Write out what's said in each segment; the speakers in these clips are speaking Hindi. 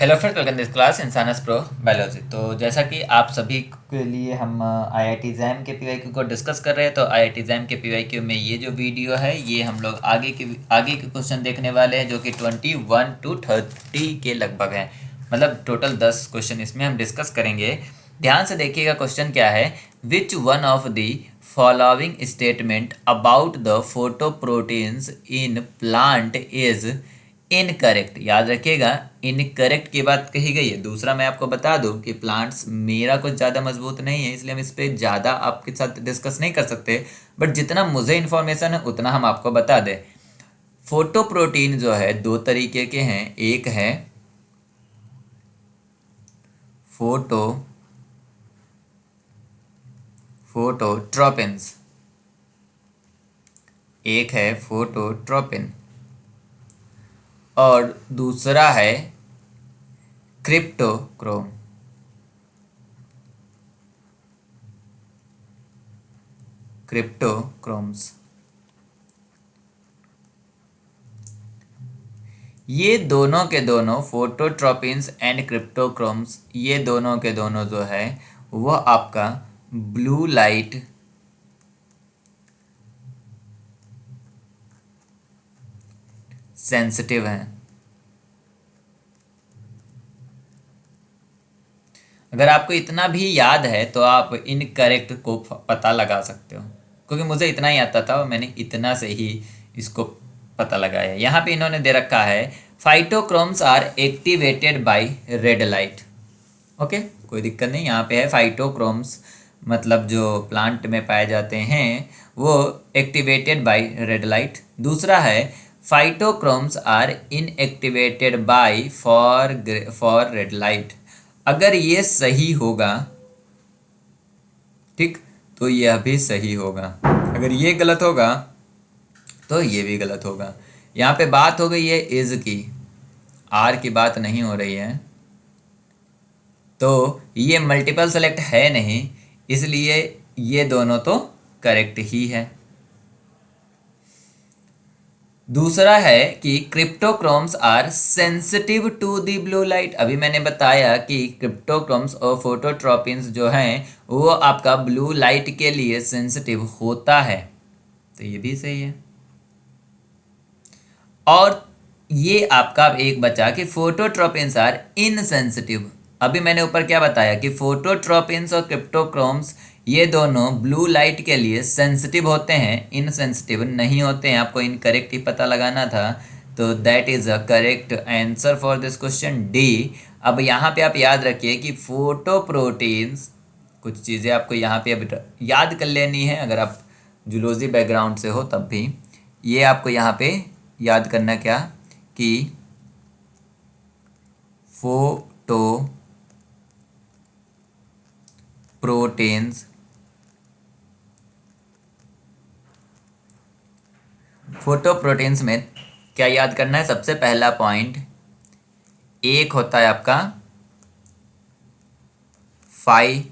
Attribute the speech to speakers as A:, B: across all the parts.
A: Hello friends, welcome this class इंसानस प्रो बायोलॉजी। तो जैसा कि आप सभी के लिए हम आईआईटी जैम के पीवाईक्यू को डिस्कस कर रहे हैं, तो आईआईटी जैम के पीवाईक्यू में ये जो वीडियो है ये हम लोग आगे के क्वेश्चन देखने वाले हैं, जो कि 21 to 30 के लगभग हैं। मतलब टोटल 10 क्वेश्चन इसमें हम डिस्कस करेंगे। ध्यान से देखिएगा, क्वेश्चन क्या है। Which one of the following statement about the photoproteins in plant is incorrect. याद रखिएगा, इनकरेक्ट की बात कही गई है। दूसरा मैं आपको बता दूं कि प्लांट्स मेरा कुछ ज़्यादा मजबूत नहीं है, इसलिए हम इस पर ज़्यादा आपके साथ डिस्कस नहीं कर सकते, बट जितना मुझे इन्फॉर्मेशन है उतना हम आपको बता दें। फोटो प्रोटीन जो है दो तरीके के हैं। एक है फोटो फोटोट्रोपिन्स, एक है फोटोट्रोपिन और दूसरा है क्रिप्टोक्रोम। क्रिप्टोक्रोम्स, ये दोनों के दोनों फोटोट्रोपिन्स एंड क्रिप्टोक्रोम्स, ये दोनों के दोनों जो है वह आपका ब्लू लाइट सेंसिटिव हैं। अगर आपको इतना भी याद है तो आप इनकरेक्ट को पता लगा सकते हो, क्योंकि मुझे इतना ही आता था और मैंने इतना से ही इसको पता लगाया। यहाँ पे इन्होंने दे रखा है phytochromes are activated by red light. Okay, कोई दिक्कत नहीं। यहाँ पे है फाइटोक्रोम्स, मतलब जो प्लांट में पाए जाते हैं वो एक्टिवेटेड बाय रेड लाइट। दूसरा है phytochromes are inactivated by far red light. अगर ये सही होगा, ठीक, तो यह भी सही होगा। अगर ये गलत होगा तो ये भी गलत होगा। यहाँ पे बात हो गई है इज की, आर की बात नहीं हो रही है, तो ये मल्टीपल सेलेक्ट है नहीं, इसलिए ये दोनों तो करेक्ट ही है। दूसरा है कि cryptochromes are sensitive to the blue light. अभी मैंने बताया कि क्रिप्टोक्रोम्स और फोटोट्रोपिन्स जो हैं वो आपका ब्लू लाइट के लिए सेंसिटिव होता है, तो ये भी सही है। और ये आपका एक बचा कि फोटोट्रोपिन्स आर इनसेंसिटिव। अभी मैंने ऊपर क्या बताया कि फोटोट्रोपिन्स और क्रिप्टोक्रोम्स ये दोनों ब्लू लाइट के लिए सेंसिटिव होते हैं, इनसेंसिटिव नहीं होते हैं। आपको इनकरेक्ट ही पता लगाना था, तो that is a correct answer for this question D. अब यहाँ पे आप याद रखिए कि फोटोप्रोटीन्स, कुछ चीज़ें आपको यहाँ पे अब याद कर लेनी है, अगर आप जूलॉजी बैकग्राउंड से हो तब भी ये आपको यहाँ पे याद करना क्या कि फोटो प्रोटीन्स में क्या याद करना है। सबसे पहला पॉइंट एक होता है आपका फाइटोक्रोम,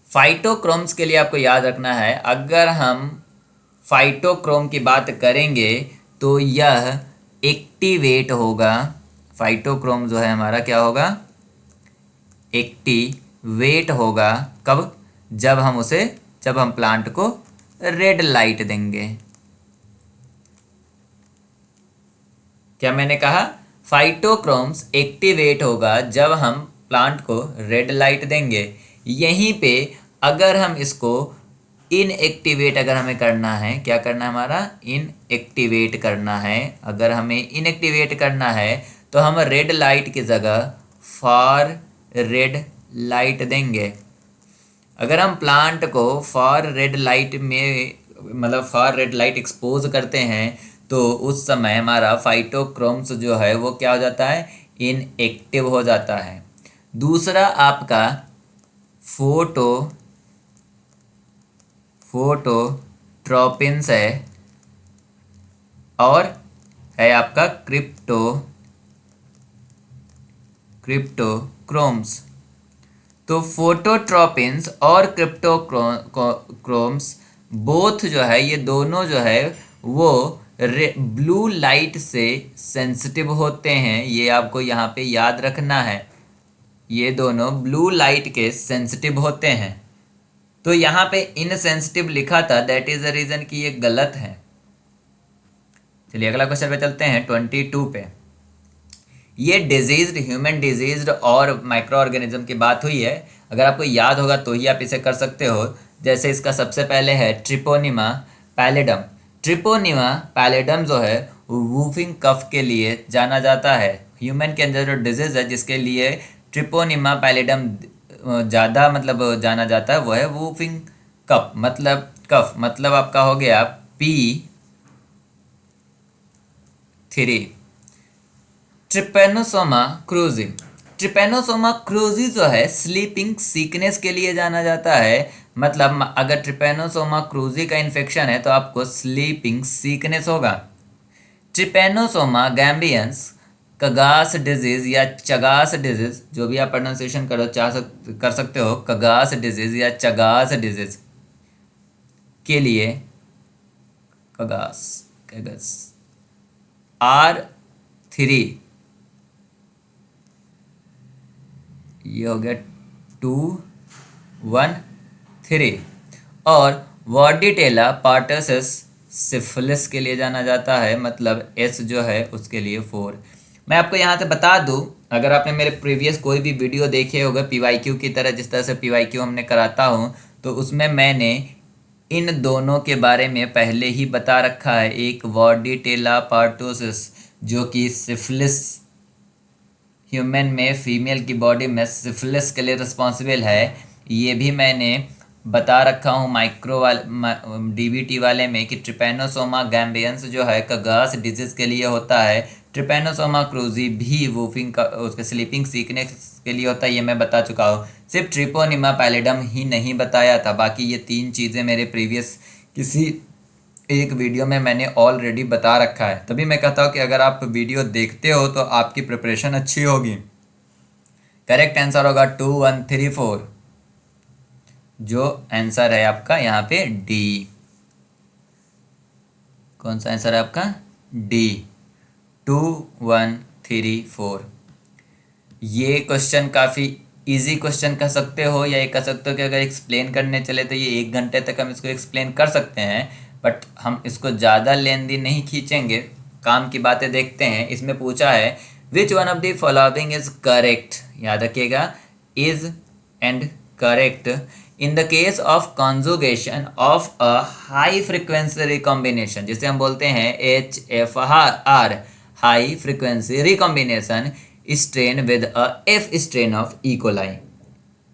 A: फाइटोक्रोम्स के लिए आपको याद रखना है, अगर हम फाइटोक्रोम की बात करेंगे तो यह एक्टिवेट होगा। फाइटोक्रोम जो है हमारा क्या होगा, एक्टिवेट होगा। कब? जब हम प्लांट को रेड लाइट देंगे। क्या मैंने कहा? फाइटोक्रोम्स एक्टिवेट होगा जब हम प्लांट को रेड लाइट देंगे। यहीं पे अगर हम इसको इनएक्टिवेट अगर हमें करना है, क्या करना है हमारा, इनएक्टिवेट करना है। अगर हमें इनएक्टिवेट करना है तो हम रेड लाइट की जगह फॉर रेड लाइट देंगे। अगर हम प्लांट को फॉर रेड लाइट में, मतलब फॉर रेड लाइट एक्सपोज करते हैं, तो उस समय हमारा फाइटोक्रोम्स जो है वो क्या हो जाता है, इनएक्टिव हो जाता है। दूसरा आपका फोटोट्रोपिन्स है और है आपका क्रिप्टोक्रोम्स। तो फोटोट्रोपिन्स और क्रिप्टोक्रोम्स बोथ जो है ये दोनों जो है वो ब्लू लाइट से सेंसिटिव होते हैं। ये आपको यहाँ पे याद रखना है, ये दोनों ब्लू लाइट के सेंसिटिव होते हैं। तो यहाँ पे इनसेंसिटिव लिखा था, दैट इज द रीजन कि ये गलत है। चलिए अगला क्वेश्चन पे चलते हैं 22 पे। ये डिजीज्ड, ह्यूमन डिजीज्ड और माइक्रो ऑर्गेनिज्म की बात हुई है। अगर आपको याद होगा तो ही आप इसे कर सकते हो। जैसे इसका सबसे पहले है ट्रिपोनिमा पैलिडम। ट्रिपोनिमा पैलिडम जो है वूफिंग कफ के लिए जाना जाता है। ह्यूमन के अंदर जो डिजीज है जिसके लिए ट्रिपोनिमा पैलिडम ज़्यादा मतलब जाना जाता है वो है वूफिंग कफ, मतलब कफ, मतलब आपका हो गया P3। Trypanosoma cruzi. Trypanosoma cruzi जो है स्लीपिंग सीकनेस के लिए जाना जाता है। मतलब अगर ट्रिपेनोसोमा क्रूजी का इन्फेक्शन है तो आपको स्लीपिंग सीकनेस होगा। ट्रिपेनोसोमा गैम्बियंस कगास डिजीज या चगास डिजीज, जो भी आप प्रोनाउंसिएशन कर सकते हो, कगास डिजीज या चगास डिजीज के लिए कगास कगास R3, ये हो गया 2 1 3। और वॉर्डिटेला पार्टसिस सिफिलिस के लिए जाना जाता है, मतलब S जो है उसके लिए 4। मैं आपको यहाँ से बता दूँ, अगर आपने मेरे प्रीवियस कोई भी वीडियो देखे होगा PYQ की तरह, जिस तरह से PYQ हमने कराता हूँ, तो उसमें मैंने इन दोनों के बारे में पहले ही बता रखा है। एक वॉर्डिटेला पार्टोसिस जो कि सिफिलिस, ह्यूमन में फीमेल की बॉडी में सिफिलिस के लिए रिस्पॉन्सिबल है, ये भी मैंने बता रखा हूँ माइक्रो DBT वाले में कि ट्रिपेनोसोमा गैम्बियंस जो है कगास डिजीज के लिए होता है। ट्रिपेनोसोमा क्रूजी भी वूफिंग का उसके स्लीपिंग सीकनेस के लिए होता है, ये मैं बता चुका हूँ। सिर्फ ट्रिपोनिमा पैलिडम ही नहीं बताया था, बाकी ये 3 चीज़ें मेरे प्रीवियस किसी एक वीडियो में मैंने ऑलरेडी बता रखा है। तभी मैं कहता हूँ कि अगर आप वीडियो देखते हो तो आपकी प्रिपरेशन अच्छी होगी। करेक्ट आंसर होगा 2 1 3 4, जो आंसर है आपका यहाँ पे डी। कौन सा आंसर है आपका? डी, 2 1 3 4। ये क्वेश्चन काफ़ी इजी क्वेश्चन कह सकते हो, या ये कह सकते हो कि अगर एक्सप्लेन करने चले तो ये 1 घंटे तक हम इसको एक्सप्लेन कर सकते हैं, बट हम इसको ज़्यादा लेंदी नहीं खींचेंगे, काम की बातें देखते हैं। इसमें पूछा है which one of the following is correct, याद रखिएगा, is and correct in the case of conjugation of a high frequency recombination, जिसे हम बोलते हैं HFR, high frequency recombination strain with a F strain of E coli.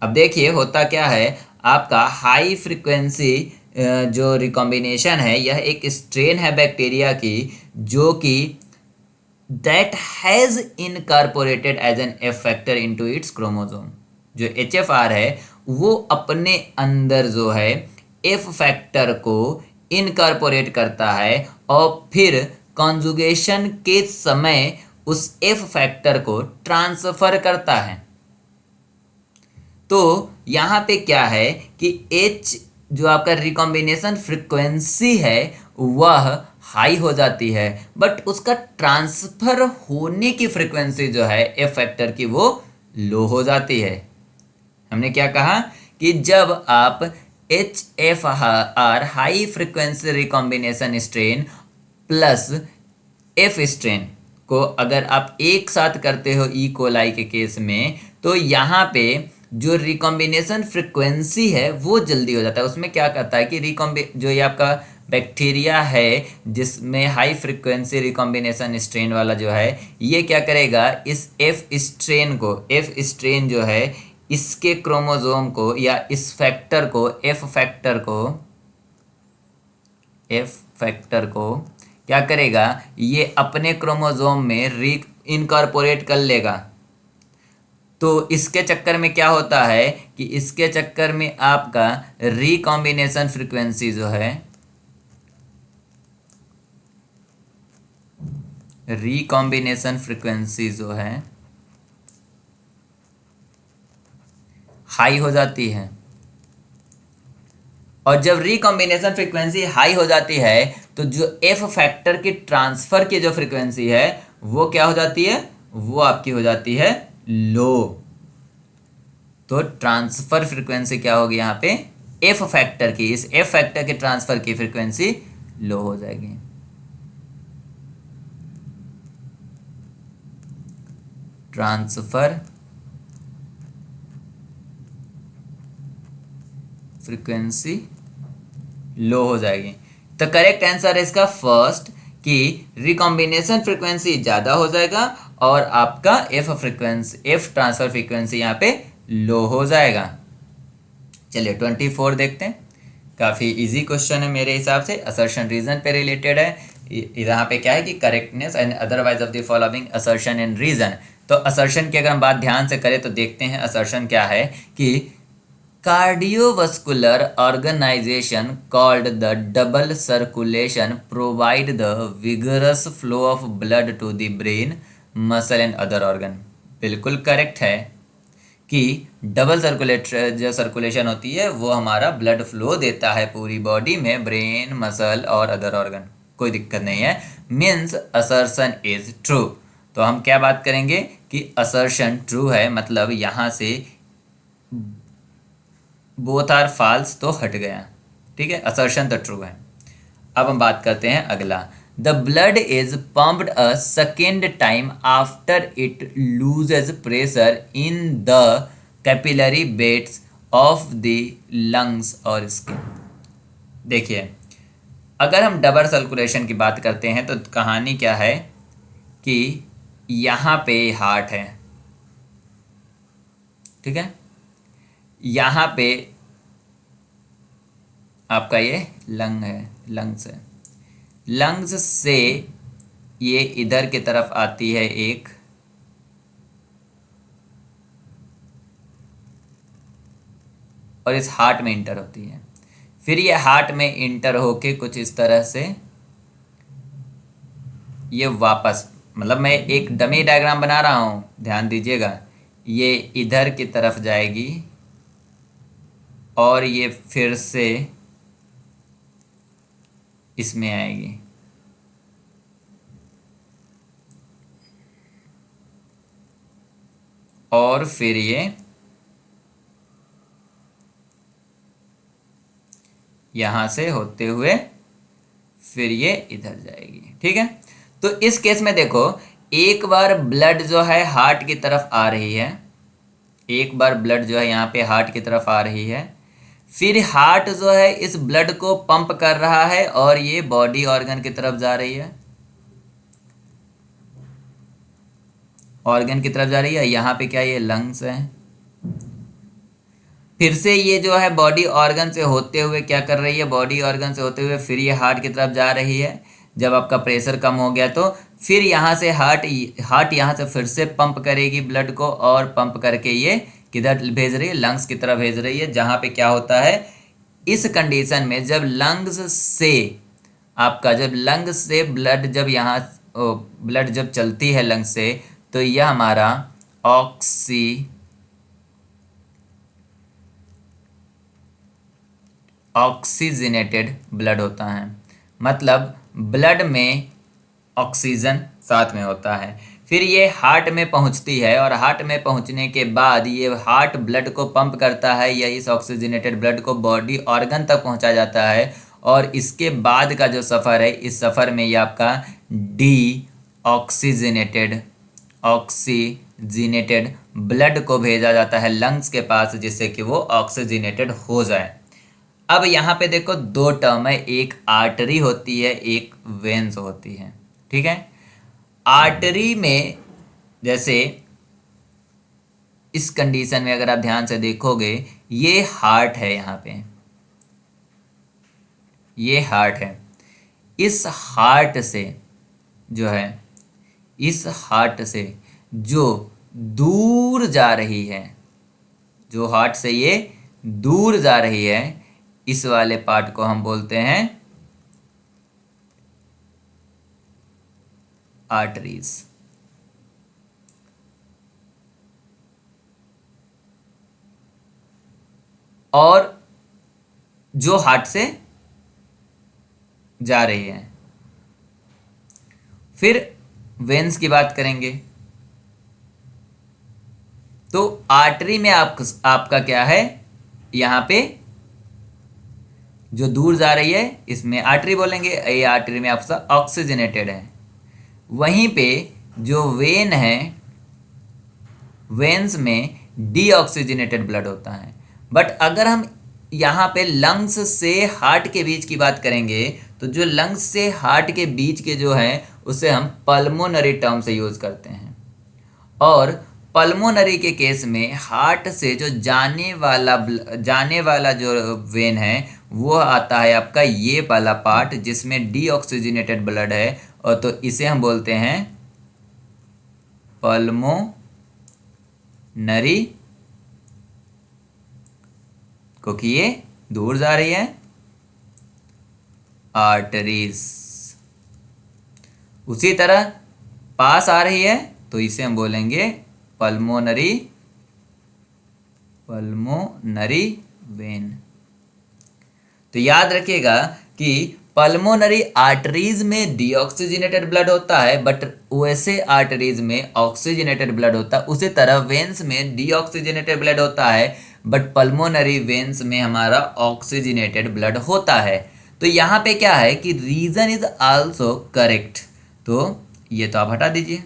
A: अब देखिए होता क्या है, आपका हाई फ्रिक्वेंसी जो रिकॉम्बिनेशन है यह एक स्ट्रेन है बैक्टीरिया की, जो कि that has incorporated as an F factor into its chromosome. जो HFR है वो अपने अंदर जो है F फैक्टर को इनकॉर्पोरेट करता है और फिर कॉन्जुगेशन के समय उस F फैक्टर को ट्रांसफर करता है। तो यहाँ पे क्या है कि H जो आपका रिकॉम्बिनेशन फ्रिक्वेंसी है वह हाई हो जाती है, बट उसका ट्रांसफर होने की फ्रिक्वेंसी जो है F फैक्टर की वो लो हो जाती है। हमने क्या कहा कि जब आप HFR high frequency recombination strain plus F strain को अगर आप एक साथ करते हो ई कोलाई के केस में, तो यहाँ पे जो रिकॉम्बिनेशन फ्रिक्वेंसी है वो जल्दी हो जाता है। उसमें क्या कहता है कि जो ये आपका बैक्टीरिया है जिसमें हाई फ्रिक्वेंसी रिकॉम्बिनेशन स्ट्रेन वाला जो है, ये क्या करेगा, इस F स्ट्रेन को, F स्ट्रेन जो है इसके क्रोमोसोम को या इस फैक्टर को, F फैक्टर को क्या करेगा, ये अपने क्रोमोसोम में इनकॉर्पोरेट कर लेगा। तो इसके चक्कर में क्या होता है कि इसके चक्कर में आपका रिकॉम्बिनेशन फ्रीक्वेंसी जो है, रिकॉम्बिनेशन फ्रीक्वेंसी जो है हाई हो जाती है। और जब रिकॉम्बिनेशन फ्रीक्वेंसी हाई हो जाती है तो जो एफ फैक्टर की ट्रांसफर की जो फ्रीक्वेंसी है वो क्या हो जाती है, वो आपकी हो जाती है लो। तो ट्रांसफर फ्रीक्वेंसी क्या होगी यहाँ पे, एफ फैक्टर की, इस एफ फैक्टर के ट्रांसफर की फ्रीक्वेंसी लो हो जाएगी। ट्रांसफर फ्रीक्वेंसी लो हो जाएगी। तो करेक्ट आंसर है इसका फर्स्ट, कि रिकॉम्बिनेशन फ्रीक्वेंसी ज़्यादा हो जाएगा और आपका F frequency, F transfer frequency यहाँ पे लो हो जाएगा। चलिए 24 देखते हैं। काफ़ी इजी क्वेश्चन है मेरे हिसाब से, असर्शन रीजन पे रिलेटेड है। यहाँ पे क्या है कि correctness and otherwise of the following assertion and reason. तो असर्शन की अगर हम बात ध्यान से करें तो देखते हैं असर्शन क्या है कि cardiovascular organization called the double circulation provide the vigorous flow of blood to the brain, muscle and other organ। बिल्कुल करेक्ट है कि डबल जो सर्कुलेशन होती है वो हमारा ब्लड फ्लो देता है पूरी बॉडी में, ब्रेन, मसल और अदर ऑर्गन, कोई दिक्कत नहीं है। Means assertion is true. तो हम क्या बात करेंगे कि असर्शन ट्रू है, मतलब यहाँ से बोथ आर फॉल्स तो हट गया। ठीक है, असर्शन तो ट्रू है। अब हम बात करते हैं अगला। The blood is pumped a second time after it loses pressure in the capillary beds of the lungs और स्किन। देखिए, अगर हम डबल सर्कुलेशन की बात करते हैं तो कहानी क्या है कि यहाँ पे हार्ट है, ठीक है, यहाँ पे आपका ये लंग है, लंग्स है। लंग्स से ये इधर की तरफ आती है एक, और इस हार्ट में इंटर होती है। फिर ये हार्ट में इंटर होके कुछ इस तरह से ये वापस, मतलब मैं एक डमी डायग्राम बना रहा हूँ, ध्यान दीजिएगा, ये इधर की तरफ जाएगी और ये फिर से इसमें आएगी, और फिर ये यहाँ से होते हुए फिर ये इधर जाएगी। ठीक है, तो इस केस में देखो, एक बार ब्लड जो है हार्ट की तरफ आ रही है, एक बार ब्लड जो है यहाँ पे हार्ट की तरफ आ रही है, फिर हार्ट जो है इस ब्लड को पंप कर रहा है और ये बॉडी ऑर्गन की तरफ जा रही है, ऑर्गन की तरफ जा रही है। यहाँ पे क्या, ये लंग्स है। फिर से ये जो है बॉडी ऑर्गन से होते हुए क्या कर रही है, बॉडी ऑर्गन से होते हुए फिर ये हार्ट की तरफ जा रही है। जब आपका प्रेशर कम हो गया तो फिर यहाँ से हार्ट यहाँ से फिर से पंप करेगी ब्लड को, और पंप करके ये किधर भेज रही है, लंग्स की तरफ भेज रही है। जहाँ पे क्या होता है, इस कंडीशन में जब लंग्स से आपका, जब लंग्स से ब्लड, जब यहाँ ब्लड जब चलती है लंग्स से, तो यह हमारा ऑक्सीजनेटेड ब्लड होता है। मतलब ब्लड में ऑक्सीजन साथ में होता है। फिर ये हार्ट में पहुंचती है, और हार्ट में पहुंचने के बाद ये हार्ट ब्लड को पंप करता है, या इस ऑक्सीजनेटेड ब्लड को बॉडी ऑर्गन तक पहुंचा जाता है। और इसके बाद का जो सफ़र है, इस सफ़र में ये आपका ऑक्सीजनेटेड ब्लड को भेजा जाता है लंग्स के पास, जिससे कि वो ऑक्सीजनेटेड हो जाए। अब यहाँ पे देखो दो टर्म है, एक आर्टरी होती है, एक वेन्स होती है। ठीक है, आर्टरी में जैसे इस कंडीशन में अगर आप ध्यान से देखोगे, ये हार्ट है, यहाँ पे ये हार्ट है। इस हार्ट से जो है, इस हार्ट से जो दूर जा रही है, जो हार्ट से ये दूर जा रही है, इस वाले पार्ट को हम बोलते हैं आर्टरीज। और जो हार्ट से जा रही है। फिर वेन्स की बात करेंगे तो आर्टरी में आपका क्या है, यहाँ पे जो दूर जा रही है इसमें आर्टरी बोलेंगे, ये आर्टरी में आपका ऑक्सीजनेटेड है। वहीं पे जो वेन है, वेन्स में डीऑक्सीजनेटेड ब्लड होता है। बट अगर हम यहाँ पे लंग्स से हार्ट के बीच की बात करेंगे तो जो लंग्स से हार्ट के बीच के जो है उसे हम पल्मोनरी टर्म से यूज करते हैं। और पल्मोनरी के केस में हार्ट से जो जाने वाला जो वेन है वो आता है आपका ये वाला पार्ट जिसमें डीऑक्सीजनेटेड ब्लड है, और तो इसे हम बोलते हैं पल्मोनरी, क्योंकि ये दूर जा रही है आर्टरीज। उसी तरह पास आ रही है तो इसे हम बोलेंगे पल्मोनरी वेन। तो याद रखिएगा कि पल्मोनरी आर्टरीज में डीऑक्सीजनेटेड ब्लड होता है, बट वैसे आर्टरीज में ऑक्सीजनेटेड ब्लड होता है। उसी तरह वेन्स में डीऑक्सीजनेटेड ब्लड होता है, बट पल्मोनरी वेन्स में हमारा ऑक्सीजनेटेड ब्लड होता है। तो यहाँ पे क्या है कि रीजन इज आल्सो करेक्ट, तो ये तो आप हटा दीजिए,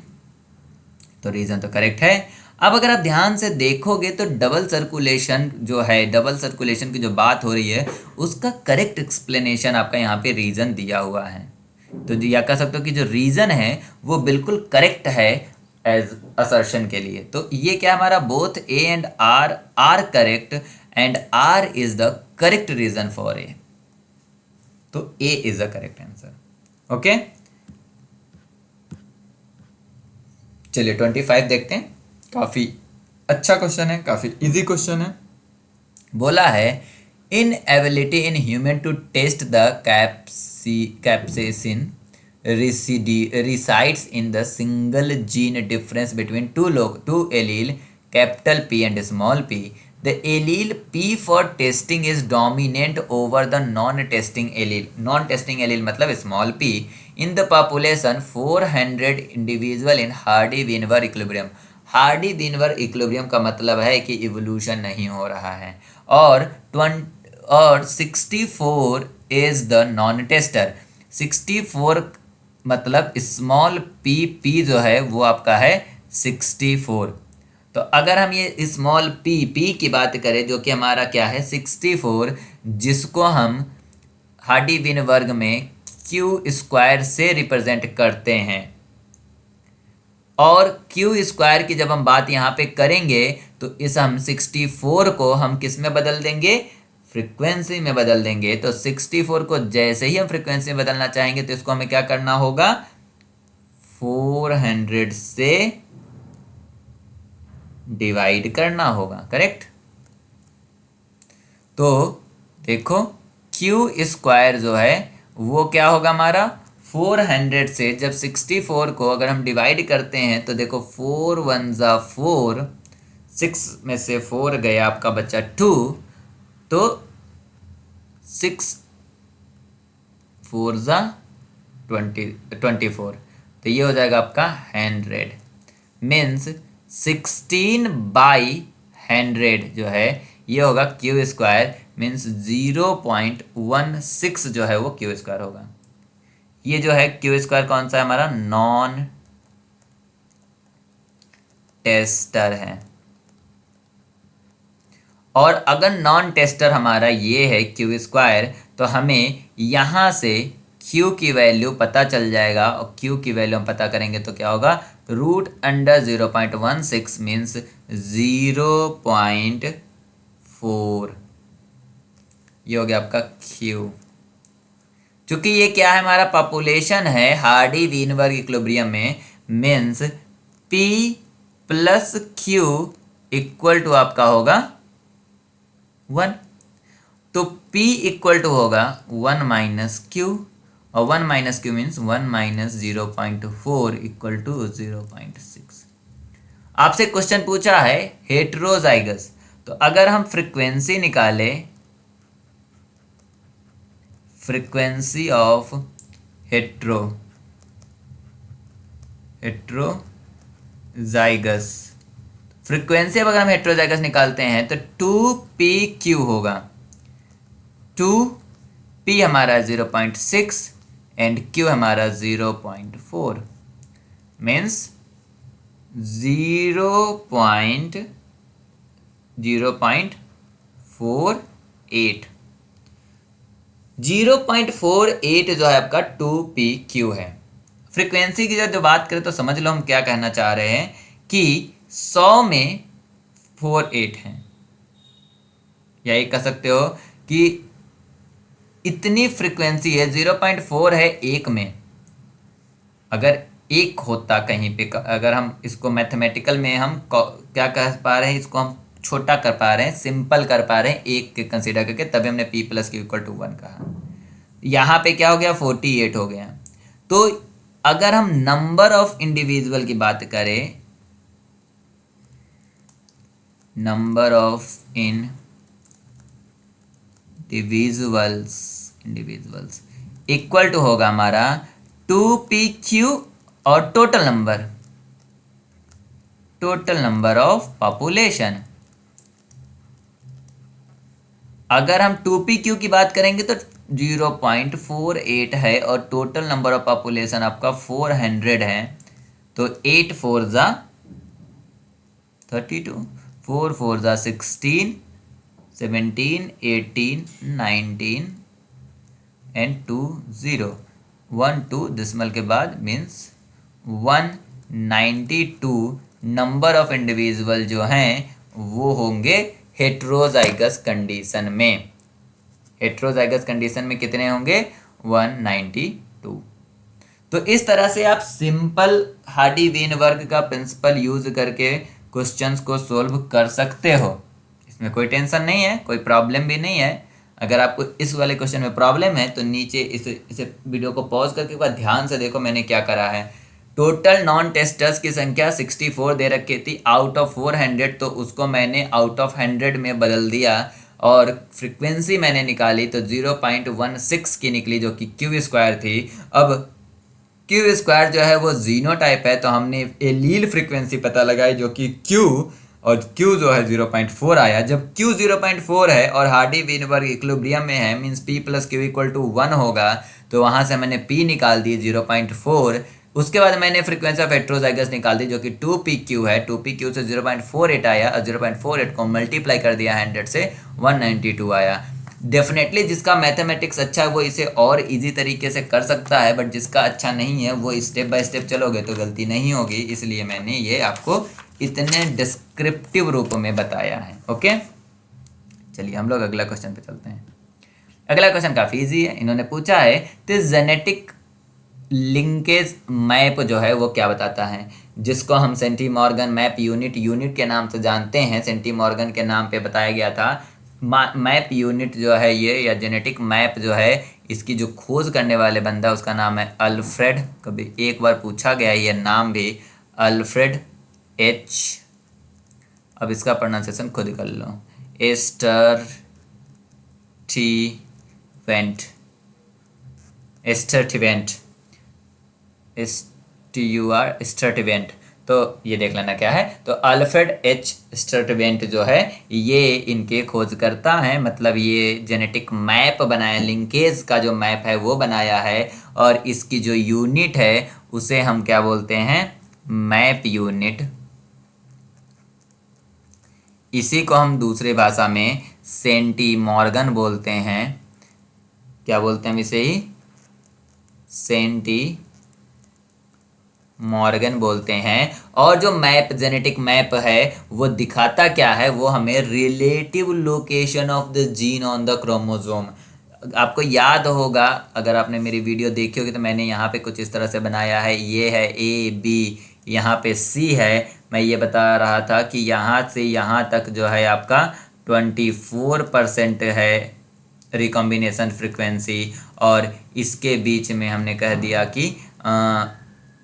A: तो रीजन तो करेक्ट है। अब अगर आप ध्यान से देखोगे तो डबल सर्कुलेशन जो है, डबल सर्कुलेशन की जो बात हो रही है उसका करेक्ट एक्सप्लेनेशन आपका यहाँ पे रीजन दिया हुआ है। तो या कह सकते हो कि जो रीजन है वो बिल्कुल करेक्ट है एज असर्शन के लिए। तो ये क्या हमारा both A and R correct and R is the correct reason for A. तो A is the correct answer. Okay, चलिए 25 देखते हैं। काफी अच्छा क्वेश्चन है, काफी इजी क्वेश्चन है। बोला है inability in human to taste the capsaicin resides in the single gene difference between two allele capital P and small p. The allele P for testing is dominant over the non-testing allele. Non-testing allele मतलब small p in the population 400 individual in Hardy-Weinberg equilibrium. Hardy-Weinberg equilibrium का मतलब है कि इवोल्यूशन नहीं हो रहा है। और 64 is the non-tester. 64 मतलब स्मॉल पी जो है वो आपका है 64। तो अगर हम ये स्मॉल पी की बात करें जो कि हमारा क्या है 64, जिसको हम हार्डी-विनबर्ग में क्यू स्क्वायर से रिप्रेजेंट करते हैं। और क्यू स्क्वायर की जब हम बात यहाँ पे करेंगे तो इस हम 64 को हम किस में बदल देंगे, फ्रीक्वेंसी में बदल देंगे। तो 64 को जैसे ही हम फ्रीक्वेंसी में बदलना चाहेंगे तो इसको हमें क्या करना होगा, 400 से डिवाइड करना होगा। करेक्ट। तो देखो क्यू स्क्वायर जो है वो क्या होगा हमारा 400 से, जब 64 को अगर हम डिवाइड करते हैं तो देखो 4 1 जा 4, 6 में से 4 गया आपका बच्चा 2, तो 6 4 जा 24, तो ये हो जाएगा आपका 100। मीन्स 16/100 जो है ये होगा क्यू स्क्वायर। मीन्स 0.16 जो है वो क्यू स्क्वायर होगा। ये जो है क्यू स्क्वायर कौन सा है हमारा, नॉन टेस्टर है। और अगर नॉन टेस्टर हमारा ये है क्यू स्क्वायर, तो हमें यहाँ से क्यू की वैल्यू पता चल जाएगा। और क्यू की वैल्यू हम पता करेंगे तो क्या होगा, √0.16 मीन्स 0.4। ये हो गया आपका क्यू। चूंकि ये क्या है हमारा पॉपुलेशन है हार्डी-विनबर्ग इक्विलिब्रियम में, means P plus Q equal to आपका होगा 1। तो P इक्वल टू होगा 1 माइनस Q, और 1 minus Q means 1 minus 0.4 equal to 0.6। आपसे क्वेश्चन पूछा है हेटेरोजाइगस, तो अगर हम फ्रीक्वेंसी निकालें फ्रीक्वेंसी ऑफ हेट्रोजाइगस। फ्रीक्वेंसी अब अगर हम हेट्रोजाइगस निकालते हैं तो 2pq होगा। 2p हमारा 0.6 एंड q हमारा 0.4 मीन्स 0.0.48। 0.48 जो है आपका 2pq है। फ्रीक्वेंसी की जब बात करें तो समझ लो हम क्या कहना चाह रहे हैं कि 100 में 48 हैं, या ये कह सकते हो कि इतनी फ्रीक्वेंसी है, 0.4 है एक में। अगर एक होता कहीं पे, अगर हम इसको मैथमेटिकल में हम क्या कह पा रहे हैं, इसको हम छोटा कर पा रहे हैं, सिंपल कर पा रहे हैं एक के कंसीडर करके, तभी हमने p plus Q equal to 1 कहा। यहाँ पे क्या हो गया, 48 हो गया। तो अगर हम नंबर ऑफ इंडिविजुअल की बात करें, number of individuals equal to होगा हमारा 2pq और टोटल नंबर ऑफ पॉपुलेशन। अगर हम 2pq की बात करेंगे तो 0.48 है और टोटल नंबर ऑफ पॉपुलेशन आपका 400 है, तो 8 4 जा 32, 4 4 जा 16, 17, 18, 19 एंड 2 0, 1 2 डिसमल के बाद मीन्स 192 नंबर ऑफ इंडिविजुअल जो हैं वो होंगे हेट्रोजाइगस कंडीशन में। हेट्रोजाइगस कंडीशन में कितने होंगे, 192। तो इस तरह से आप सिंपल हार्डी वेनबर्ग का प्रिंसिपल यूज करके क्वेश्चंस को सोल्व कर सकते हो। इसमें कोई टेंशन नहीं है, कोई प्रॉब्लम भी नहीं है। अगर आपको इस वाले क्वेश्चन में प्रॉब्लम है तो नीचे इसे वीडियो को पॉज करके एक बार ध्यान से देखो मैंने क्या करा है। टोटल नॉन टेस्टर्स की संख्या 64 दे रखी थी आउट ऑफ 400, तो उसको मैंने आउट ऑफ 100 में बदल दिया और फ्रीक्वेंसी मैंने निकाली तो 0.16 की निकली जो कि क्यू स्क्वायर थी। अब क्यू स्क्वायर जो है वो जीनोटाइप है, तो हमने एलील फ्रीक्वेंसी पता लगाई जो कि क्यू, और Q जो है 0.4 आया। जब Q 0.4 है और हार्डी वेनबर्ग इक्विलिब्रियम में है means P plus Q equal to 1 होगा, तो वहाँ से मैंने P निकाल दी 0.4। उसके बाद मैंने फ्रीक्वेंसी ऑफ हेट्रोजाइगस निकाल दी जो कि 2pq है। 2pq से 0.48 आया और 0.48 को मल्टीप्लाई कर दिया 100 से 192 आया। डेफिनेटली जिसका मैथमेटिक्स अच्छा है वो इसे और इजी तरीके से कर सकता है, बट जिसका अच्छा नहीं है वो स्टेप बाय स्टेप चलोगे तो गलती नहीं होगी, इसलिए मैंने ये आपको इतने डिस्क्रिप्टिव रूप में बताया है। ओके, चलिए हम लोग अगला क्वेश्चन पे चलते हैं। अगला क्वेश्चन काफ़ी इजी है। इन्होंने पूछा है तो जेनेटिक लिंकेज मैप जो है वो क्या बताता है, जिसको हम सेंटीमॉर्गन मैप यूनिट के नाम से जानते हैं। सेंटीमॉर्गन के नाम पे बताया गया था। मैप यूनिट जो है ये, या जेनेटिक मैप जो है, इसकी जो खोज करने वाले बंदा उसका नाम है अल्फ्रेड। कभी एक बार पूछा गया ये नाम भी, अल्फ्रेड एच, अब इसका प्रोनाउंसिएशन खुद कर लो, एस्टरटीवेंट, स्टर्टिवेंट। तो ये देख लेना क्या है। तो अल्फ्रेड एच स्टर्टिवेंट जो है ये इनके खोज करता है, मतलब ये जेनेटिक मैप बनाया, लिंकेज का जो मैप है वो बनाया है, और इसकी जो यूनिट है उसे हम क्या बोलते हैं, मैप यूनिट। इसी को हम दूसरी भाषा में सेंटीमॉर्गन बोलते हैं। क्या बोलते हैं हम इसे ही, सेंटीमॉर्गन बोलते हैं। और जो मैप, जेनेटिक मैप है वो दिखाता क्या है, वो हमें relative location of the gene on the chromosome. आपको याद होगा अगर आपने मेरी वीडियो देखी होगी तो मैंने यहाँ पे कुछ इस तरह से बनाया है। ये है ए बी, यहाँ पे सी है। मैं ये बता रहा था कि यहाँ से यहाँ तक जो है आपका 24% है रिकॉम्बिनेशन फ्रीक्वेंसी, और इसके बीच में हमने कह दिया कि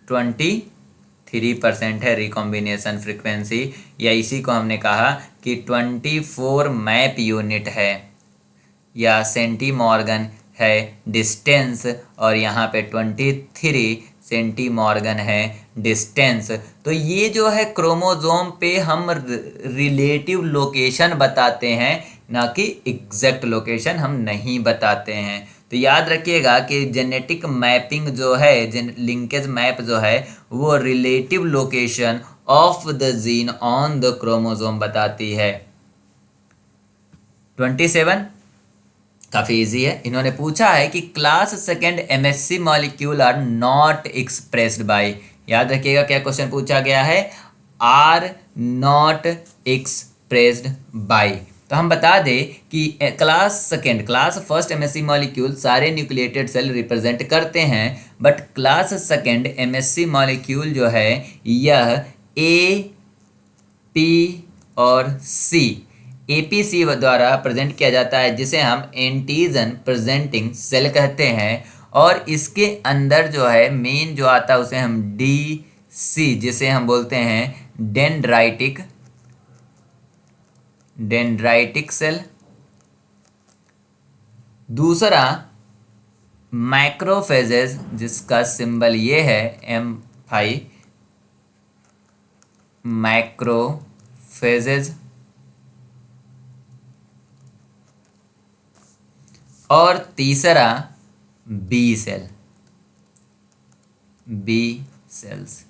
A: 23% है रिकॉम्बिनेशन फ्रीक्वेंसी, या इसी को हमने कहा कि 24 मैप यूनिट है, या सेंटीमॉर्गन है डिस्टेंस और यहाँ पे 23 सेंटीमॉर्गन है डिस्टेंस। तो ये जो है क्रोमोसोम पे हम रिलेटिव लोकेशन बताते हैं, ना कि एग्जैक्ट लोकेशन हम नहीं बताते हैं। तो याद रखिएगा कि जेनेटिक मैपिंग जो है, लिंकेज मैप जो है, वो relative location of the gene on the chromosome बताती है। 27 काफी इजी है। इन्होंने पूछा है कि class second MSC molecule are not expressed by, याद रखिएगा क्या क्वेश्चन पूछा गया है, आर नॉट एक्सप्रेस्ड बाय। तो हम बता दें कि क्लास फर्स्ट एमएससी मॉलिक्यूल सारे न्यूक्लिएटेड सेल रिप्रेजेंट करते हैं, but class second MSC molecule जो है यह ए, पी और सी, एपीसी द्वारा प्रेजेंट किया जाता है, जिसे हम एंटीजन प्रेजेंटिंग सेल कहते हैं। और इसके अंदर जो है मेन जो आता है उसे हम डी सी, जिसे हम बोलते हैं डेंड्राइटिक सेल। दूसरा मैक्रोफेजेस, जिसका सिंबल ये है M5, मैक्रोफेजेस। और तीसरा बी सेल्स।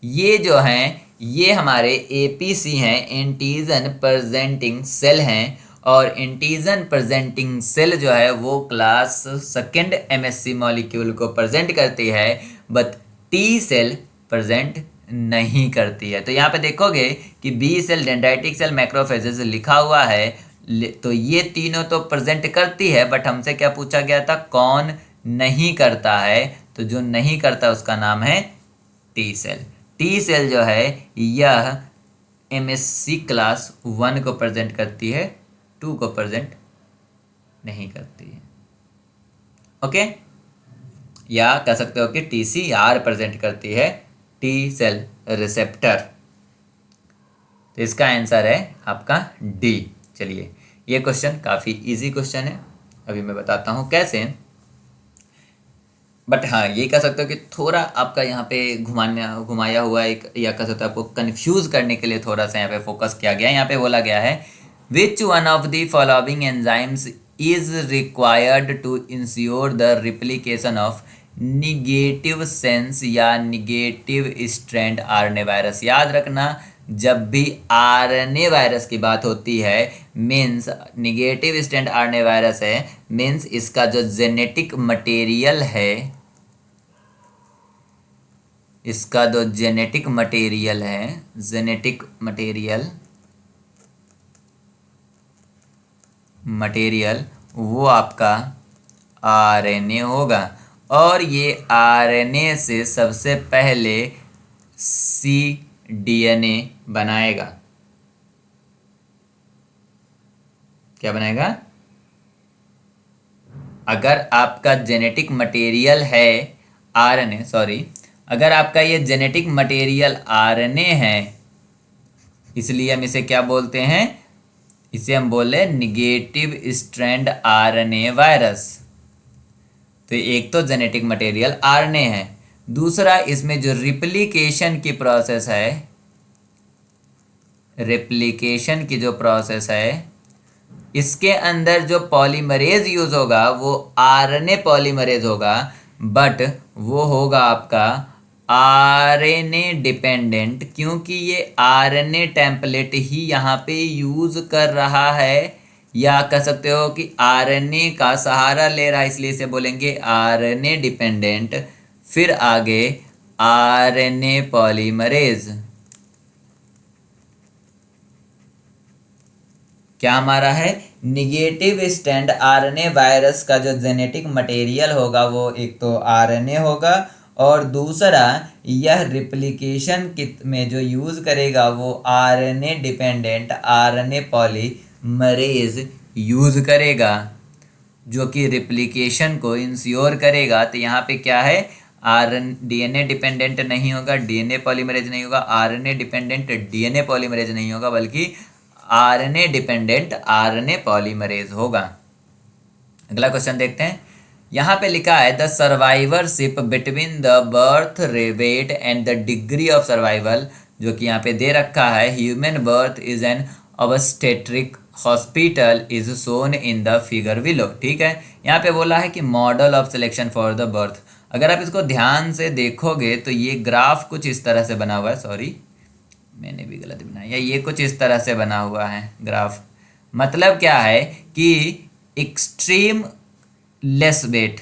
A: ये जो हैं ये हमारे एपीसी हैं, एंटीजन प्रेजेंटिंग सेल हैं। और एंटीजन प्रेजेंटिंग सेल जो है वो क्लास सेकेंड एमएससी मॉलिक्यूल को प्रेजेंट करती है, बट टी सेल प्रेजेंट नहीं करती है। तो यहाँ पे देखोगे कि B cell, dendritic cell, macrophages लिखा हुआ है, तो ये तीनों तो प्रेजेंट करती है, बट हमसे क्या पूछा गया था, कौन नहीं करता है। तो जो नहीं करता उसका नाम है टी सेल। टी सेल जो है यह एमएससी क्लास 1 को प्रेजेंट करती है, 2 को प्रेजेंट नहीं करती है। ओके, या कह सकते हो कि टीसीआर प्रेजेंट करती है, टी सेल रिसेप्टर। तो इसका आंसर है आपका डी। चलिए, ये क्वेश्चन काफ़ी इजी क्वेश्चन है, अभी मैं बताता हूँ कैसे। बट हाँ, ये कह सकते हो कि थोड़ा आपका यहाँ पे घुमाया हुआ एक, या कह सकते हो आपको कंफ्यूज करने के लिए थोड़ा सा यहाँ पे फोकस किया गया है। यहाँ पे बोला गया है which one of the following enzymes is required to ensure the replication of negative sense या निगेटिव स्ट्रैंड आरएनए वायरस। याद रखना, जब भी आरएनए वायरस की बात होती है, means negative strand RNA virus है, मीन्स इसका जो जेनेटिक मटेरियल है, इसका जो जेनेटिक मटेरियल वो आपका आरएनए होगा। और ये आरएनए से सबसे पहले cDNA बनाएगा। क्या बनाएगा? अगर आपका जेनेटिक मटेरियल है आरएनए, अगर आपका ये जेनेटिक मटेरियल आरएनए है, इसलिए हम इसे क्या बोलते हैं, इसे हम बोले निगेटिव स्ट्रैंड आरएनए वायरस। तो एक तो जेनेटिक मटेरियल आरएनए है, दूसरा इसमें जो रिप्लिकेशन की प्रोसेस है, इसके अंदर जो पॉलीमरेज यूज होगा वो आरएनए पॉलीमरेज होगा, बट वो होगा आपका आरएनए डिपेंडेंट, क्योंकि ये आरएनए टेम्पलेट ही यहाँ पे यूज कर रहा है, या कह सकते हो कि आरएनए का सहारा ले रहा है, इसलिए इसे बोलेंगे आरएनए डिपेंडेंट। फिर आगे आरएनए पॉलीमरेज, क्या हमारा है, निगेटिव स्ट्रैंड आरएनए वायरस का जो जेनेटिक मटेरियल होगा वो एक तो आरएनए होगा, और दूसरा यह रिप्लिकेशन में जो यूज करेगा वो RNA dependent RNA polymerase use करेगा, जो कि रिप्लिकेशन को इंश्योर करेगा। तो यहाँ पे क्या है, डीएनए डिपेंडेंट नहीं होगा, डीएनए पॉलीमरेज नहीं होगा, आरएनए डिपेंडेंट डीएनए पॉलीमरेज नहीं होगा, बल्कि आरएनए डिपेंडेंट आरएनए पॉलीमरेज होगा। अगला क्वेश्चन देखते हैं। यहाँ पे लिखा है the survivorship between the birth rate and the degree of survival, जो कि यहाँ पे दे रखा है human birth is an obstetric hospital is shown in the figure below. ठीक है, यहाँ पे बोला है कि model of selection for the birth. अगर आप इसको ध्यान से देखोगे तो ये ग्राफ कुछ इस तरह से बना हुआ है, सॉरी मैंने भी गलत बनाया, ये कुछ इस तरह से बना हुआ है ग्राफ। मतलब क्या है कि एक्सट्रीम लेस वेट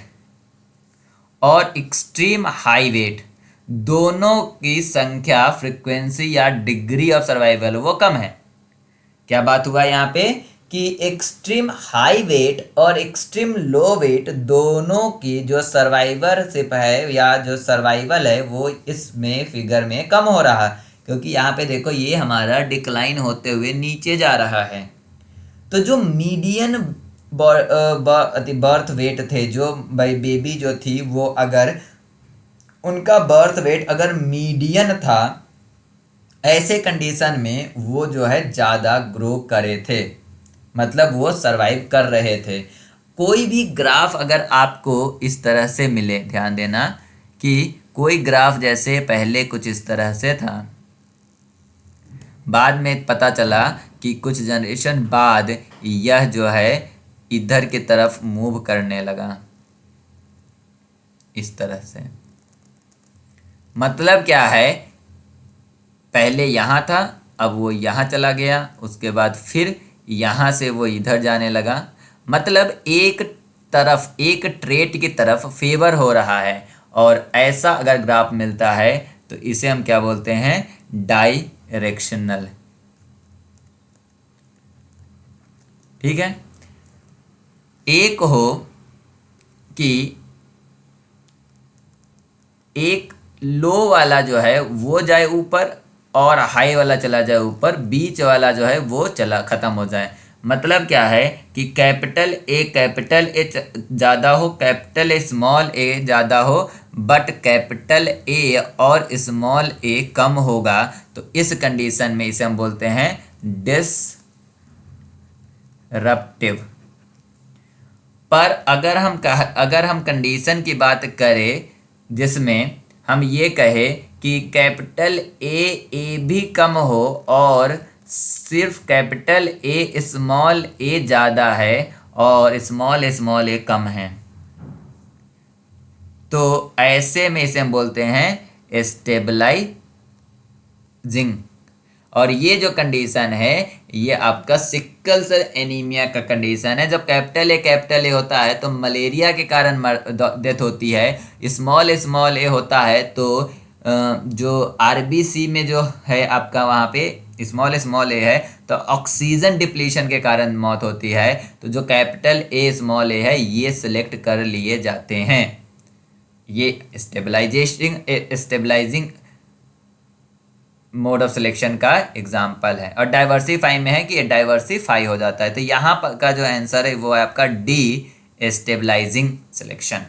A: और एक्सट्रीम हाई वेट दोनों की संख्या, फ्रीक्वेंसी या डिग्री ऑफ सर्वाइवल वो कम है। क्या बात हुआ यहाँ पे कि एक्सट्रीम हाई वेट और एक्सट्रीम लो वेट दोनों की जो सर्वाइवरशिप है या जो सर्वाइवल है वो इसमें फिगर में कम हो रहा है, क्योंकि यहाँ पे देखो ये हमारा डिक्लाइन होते हुए नीचे जा रहा है। तो जो मीडियन बर्थ वेट थे, जो बेबी जो थी वो अगर उनका बर्थ वेट अगर मीडियन था, ऐसे कंडीशन में वो जो है ज़्यादा ग्रो करे थे, मतलब वो सरवाइव कर रहे थे। कोई भी ग्राफ अगर आपको इस तरह से मिले, ध्यान देना कि कोई ग्राफ जैसे पहले कुछ इस तरह से था, बाद में पता चला कि कुछ जनरेशन बाद यह जो है इधर की तरफ मूव करने लगा इस तरह से। मतलब क्या है, पहले यहाँ था, अब वो यहाँ चला गया, उसके बाद फिर यहाँ से वो इधर जाने लगा। मतलब एक तरफ, एक ट्रेट की तरफ फेवर हो रहा है। और ऐसा अगर ग्राफ मिलता है तो इसे हम क्या बोलते हैं, डायरेक्शनल। ठीक है, एक हो कि एक लो वाला जो है वो जाए ऊपर और हाई वाला चला जाए ऊपर, बीच वाला जो है वो चला खत्म हो जाए। मतलब क्या है कि कैपिटल ए ज़्यादा हो, कैपिटल ए स्मॉल ए ज़्यादा हो, बट कैपिटल ए और स्मॉल ए कम होगा। तो इस कंडीशन में इसे हम बोलते हैं डिसरप्टिव। पर अगर हम कंडीशन की बात करें जिसमें हम ये कहें कि कैपिटल ए भी कम हो और सिर्फ कैपिटल ए स्मॉल ए ज़्यादा है और स्मॉल ए कम है, तो ऐसे में इसे हम बोलते हैं स्टेबलाइजिंग। और ये जो कंडीशन है ये आपका सिकल सेल एनीमिया का कंडीशन है। जब कैपिटल ए होता है तो मलेरिया के कारण डेथ होती है, स्मॉल ए होता है तो जो आरबीसी में जो है आपका वहाँ पे स्मॉल ए है तो ऑक्सीजन डिप्लीशन के कारण मौत होती है। तो जो कैपिटल ए स्मॉल ए है ये सिलेक्ट कर लिए जाते हैं। ये स्टेबलाइजिंग मोड ऑफ सिलेक्शन का एग्जाम्पल है। और डाइवर्सिफाई में है कि ये डाइवर्सिफाई हो जाता है। तो यहाँ पर का जो आंसर है वो है आपका डी, स्टेबलाइजिंग सिलेक्शन।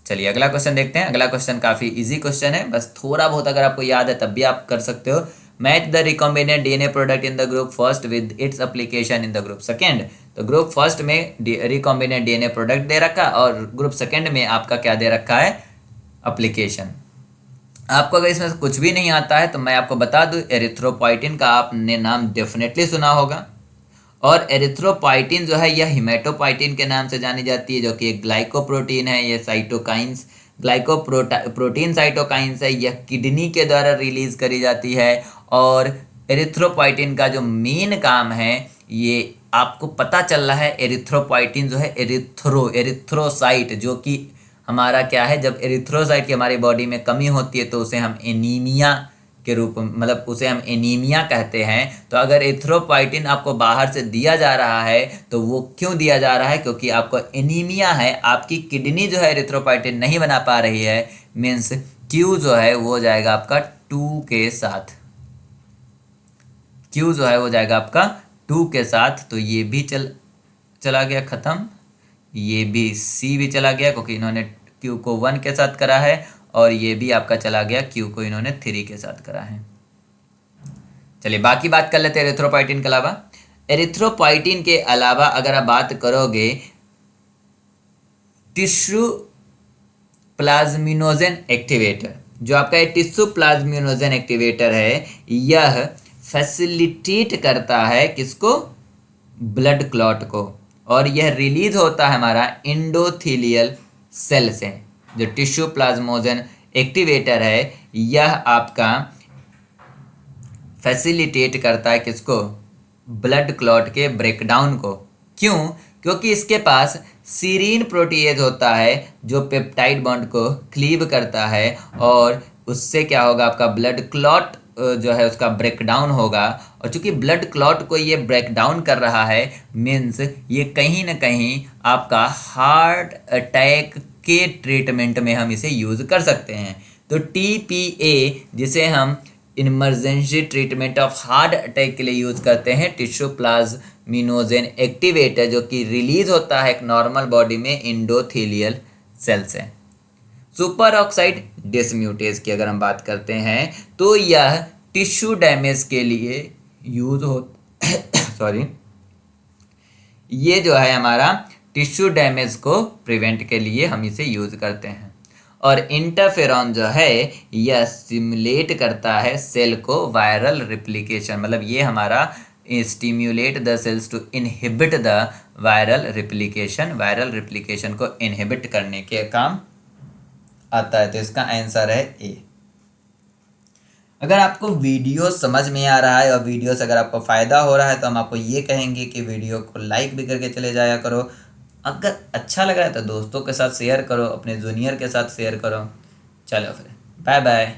A: चलिए अगला क्वेश्चन देखते हैं। अगला क्वेश्चन काफ़ी इजी क्वेश्चन है, बस थोड़ा बहुत अगर आपको याद है तब भी आप कर सकते हो। Match the recombinant DNA product in the group first with its application in the group second. तो ग्रुप फर्स्ट में रिकॉम्बिनेंट डीएनए प्रोडक्ट दे रखा और ग्रुप सेकेंड में आपका क्या दे रखा है, एप्लीकेशन। आपको अगर इसमें कुछ भी नहीं आता है तो मैं आपको बता दूं, एरिथ्रोपोइटिन का आपने नाम डेफिनेटली सुना होगा। और एरिथ्रोपोइटिन जो है यह हिमेटोपोइटिन के नाम से जानी जाती है, जो कि एक ग्लाइकोप्रोटीन है। ये साइटोकाइंस, ग्लाइकोप्रोटीन साइटोकाइंस है, यह किडनी के द्वारा रिलीज करी जाती है। और एरिथ्रोपोइटिन का जो मेन काम है, ये आपको पता चल रहा है, एरिथ्रोपोइटिन जो है एरिथ्रोसाइट, जो कि हमारा क्या है, जब एरिथ्रोसाइट की हमारी बॉडी में कमी होती है तो उसे हम एनीमिया के रूप में, मतलब उसे हम एनीमिया कहते हैं। तो अगर एरिथ्रोपोइटिन आपको बाहर से दिया जा रहा है तो वो क्यों दिया जा रहा है, क्योंकि आपको एनीमिया है, आपकी किडनी जो है एरिथ्रोपोइटिन नहीं बना पा रही है। मीन्स क्यू जो है वो जाएगा आपका 2 के साथ, क्यू जो है वो जाएगा आपका 2 के साथ। तो ये भी चला गया ख़त्म, ये भी सी भी चला गया क्योंकि इन्होंने क्यू को 1 के साथ करा है, और ये भी आपका चला गया, क्यू को इन्होंने 3 के साथ करा है। चलिए बाकी बात कर लेते हैं एरिथ्रोपोइटिन के अलावा। एरिथ्रोपोइटिन के अलावा अगर आप बात करोगे टिश्यू प्लाज्मिनोजेन एक्टिवेटर, जो आपका ये टिश्यू प्लाज्मिनोजेन एक्टिवेटर है, यह फैसिलिटेट करता है किसको? ब्लड क्लॉट को, और यह रिलीज होता है हमारा एंडोथेलियल सेल से। जो टिश्यू प्लाज्मोजेन एक्टिवेटर है यह आपका फैसिलिटेट करता है किसको? ब्लड क्लॉट के ब्रेकडाउन को। क्यों? क्योंकि इसके पास सीरीन प्रोटीएज होता है जो पेप्टाइड बॉन्ड को क्लीव करता है, और उससे क्या होगा? आपका ब्लड क्लॉट जो है उसका ब्रेकडाउन होगा। और चूंकि ब्लड क्लॉट को ये ब्रेकडाउन कर रहा है, मीन्स ये कहीं ना कहीं आपका हार्ट अटैक के ट्रीटमेंट में हम इसे यूज़ कर सकते हैं। तो TPA, जिसे हम emergency treatment of heart attack के लिए यूज़ करते हैं, टिश्यू प्लाज्मिनोजेन एक्टिवेटर, जो कि रिलीज होता है एक नॉर्मल बॉडी में एंडोथेलियल सेल से। सुपर ऑक्साइड डिसम्यूटेज की अगर हम बात करते हैं तो यह टिश्यू डैमेज के लिए यूज हो सॉरी ये जो है हमारा टिश्यू डैमेज को प्रिवेंट के लिए हम इसे यूज करते हैं। और इंटरफेरॉन जो है यह स्टिमुलेट करता है सेल को वायरल रिप्लिकेशन, मतलब ये हमारा stimulate the cells to inhibit the viral replication को इनहिबिट करने के काम आता है। तो इसका आंसर है ए। अगर आपको वीडियो समझ में आ रहा है और वीडियो से अगर आपको फ़ायदा हो रहा है तो हम आपको ये कहेंगे कि वीडियो को लाइक भी करके चले जाया करो। अगर अच्छा लगा है तो दोस्तों के साथ शेयर करो, अपने जूनियर के साथ शेयर करो। चलो फिर, बाय बाय।